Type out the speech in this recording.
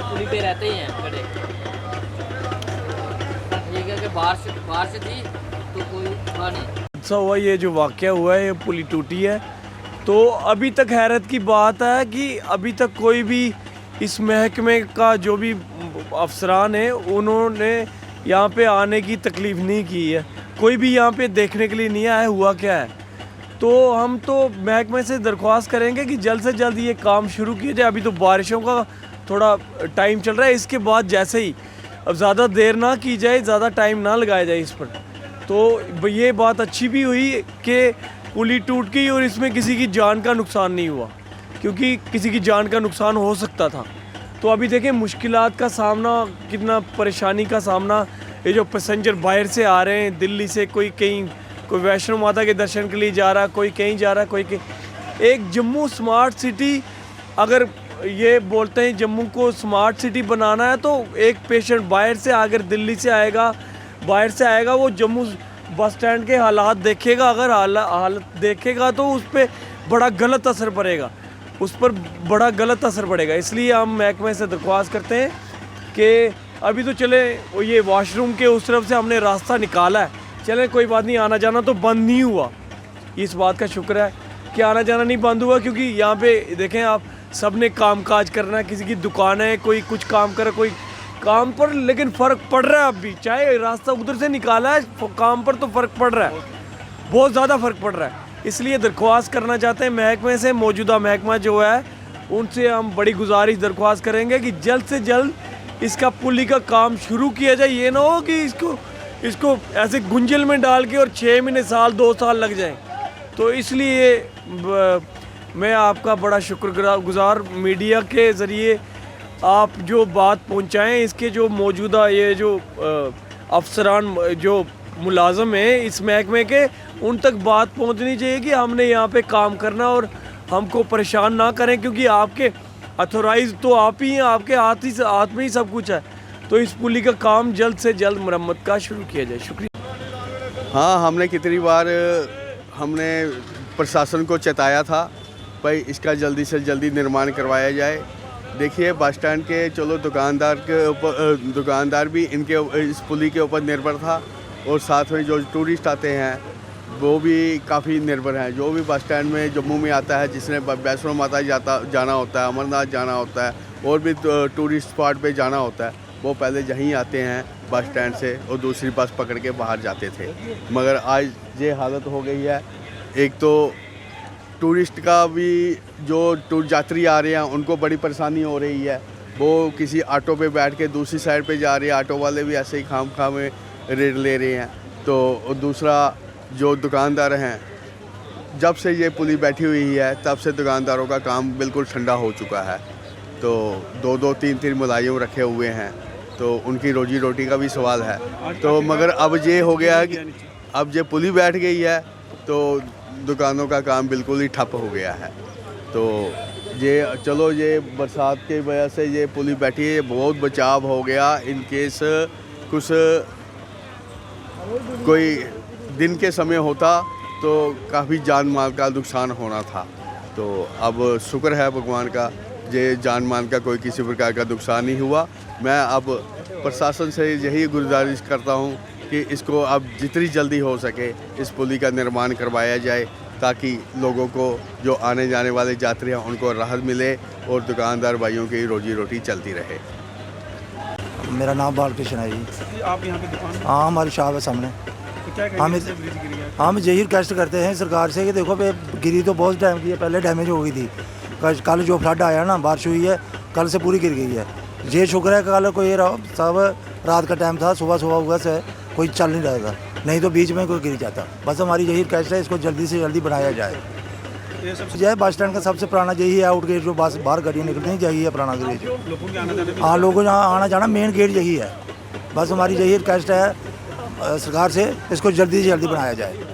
पुली पे रहते ही हैं खड़े। ये क्या कि बारिश थी तो कोई था नहीं। अच्छा हुआ ये जो वाक़या हुआ है, ये पुली टूटी है। तो अभी तक हैरत की बात है कि अभी तक कोई भी इस महकमे का जो भी अफसरान है उन्होंने यहाँ पे आने की तकलीफ़ नहीं की है। कोई भी यहाँ पे देखने के लिए नहीं आया हुआ क्या है। तो हम तो महकमे से दरख्वास्त करेंगे कि जल्द से जल्द ये काम शुरू किया जाए। अभी तो बारिशों का थोड़ा टाइम चल रहा है, इसके बाद जैसे ही अब ज़्यादा देर ना की जाए, ज़्यादा टाइम ना लगाया जाए इस पर। तो ये बात अच्छी भी हुई कि पुली टूट गई और इसमें किसी की जान का नुकसान नहीं हुआ, क्योंकि किसी की जान का नुकसान हो सकता था। तो अभी देखें मुश्किलात का सामना, कितना परेशानी का सामना। ये जो पैसेंजर बाहर से आ रहे हैं दिल्ली से, कोई कहीं, कोई वैष्णो माता के दर्शन के लिए जा रहा, कोई कहीं जा रहा, कोई कहीं। एक जम्मू स्मार्ट सिटी, अगर ये बोलते हैं जम्मू को स्मार्ट सिटी बनाना है तो एक पेशेंट बाहर से अगर दिल्ली से आएगा, बाहर से आएगा, वो जम्मू बस स्टैंड के हालात देखेगा, अगर हालत देखेगा तो उस पर बड़ा गलत असर पड़ेगा, उस पर बड़ा गलत असर पड़ेगा। इसलिए हम महकमे से दरख्वास्त करते हैं कि अभी तो चले ये वॉशरूम के उस तरफ से हमने रास्ता निकाला है, चले कोई बात नहीं, आना जाना तो बंद नहीं हुआ। इस बात का शुक्र है कि आना जाना नहीं बंद हुआ, क्योंकि यहाँ पे देखें आप, सब ने काम काज करना है, किसी की दुकान है, कोई कुछ काम करे, कोई काम पर, लेकिन फ़र्क पड़ रहा है। अभी चाहे रास्ता उधर से निकाला है, काम पर तो फ़र्क पड़ रहा है, बहुत ज़्यादा फ़र्क पड़ रहा है। इसलिए दरख्वास्त करना चाहते हैं महकमे से, मौजूदा महकमा जो है उनसे हम बड़ी गुजारिश दरख्वास्त करेंगे कि जल्द से जल्द इसका पुली का काम शुरू किया जाए। ये ना हो कि इसको ऐसे गुंजल में डाल के और 6 महीने, साल, 2 साल लग जाएं। तो इसलिए मैं आपका बड़ा शुक्रगुजार, मीडिया के ज़रिए आप जो बात पहुंचाएं, इसके जो मौजूदा ये जो अफसरान जो मुलाजम हैं इस महकमे के, उन तक बात पहुंचनी चाहिए कि हमने यहाँ पे काम करना और हमको परेशान ना करें, क्योंकि आपके अथोराइज तो आप ही हैं, आपके हाथ में ही सब कुछ है। तो इस पुली का काम जल्द से जल्द मरम्मत का शुरू किया जाए। शुक्रिया। हाँ, हमने कितनी बार हमने प्रशासन को चेताया था भाई इसका जल्दी से जल्दी निर्माण करवाया जाए। देखिए बस स्टैंड के चलो दुकानदार भी इनके इस पुली के ऊपर निर्भर था, और साथ में जो टूरिस्ट आते हैं वो भी काफ़ी निर्भर हैं। जो भी बस स्टैंड में जम्मू में आता है, जिसने वैष्णो माता जाना होता है, अमरनाथ जाना होता है, और भी टूरिस्ट स्पॉट पे जाना होता है, वो पहले यहीं आते हैं बस स्टैंड से और दूसरी बस पकड़ के बाहर जाते थे। मगर आज ये हालत हो गई है, एक तो टूरिस्ट का भी जो यात्री आ रहे हैं उनको बड़ी परेशानी हो रही है, वो किसी ऑटो पे बैठ के दूसरी साइड पे जा रही है, ऑटो वाले भी ऐसे ही खाम में रेट ले रहे हैं। तो दूसरा जो दुकानदार हैं, जब से ये पुली बैठी हुई है तब से दुकानदारों का काम बिल्कुल ठंडा हो चुका है। तो 2-2, 3-3 मुलाजिम रखे हुए हैं, तो उनकी रोजी रोटी का भी सवाल है। तो मगर अब ये हो गया है कि अब ये पुली बैठ गई है तो दुकानों का काम बिल्कुल ही ठप हो गया है। तो ये चलो ये बरसात की वजह से ये पुली बैठी है, बहुत बचाव हो गया। इन केस कुछ कोई दिन के समय होता तो काफ़ी जान माल का नुकसान होना था। तो अब शुक्र है भगवान का, ये जान माल का कोई किसी प्रकार का नुकसान नहीं हुआ। मैं अब प्रशासन से यही गुजारिश करता हूँ कि इसको अब जितनी जल्दी हो सके इस पुली का निर्माण करवाया जाए, ताकि लोगों को जो आने जाने वाले यात्री हैं उनको राहत मिले और दुकानदार भाइयों की रोजी रोटी चलती रहे। मेरा नाम बालकृष्ण है जी। आप यहाँ पे दुकान? हाँ, हमारी शॉप है सामने। तो क्या हम यही रिक्वेस्ट करते हैं सरकार से कि देखो पे गिरी तो बहुत टाइम की है, पहले डैमेज हो गई थी। कल जो फ्लड आया ना, बारिश हुई है, कल से पूरी गिर गई है। ये शुक्र है कल कोई सब रात का टाइम था, सुबह हुआ से कोई चल नहीं रहेगा, नहीं तो बीच में कोई गिर जाता। बस हमारी यही रिक्वेस्ट है, इसको जल्दी से जल्दी बनाया जाए। ये सब जय बस स्टैंड का सबसे पुराना यही है आउट गेट, जो बस बाहर गाड़ियाँ निकलती हैं यही है पुराना गेट। लोगों के आना जाने हाँ, लोगों को यहाँ आना जाना मेन गेट यही है। बस हमारी यही रिक्वेस्ट है सरकार से, इसको जल्दी से जल्दी बनाया जाए।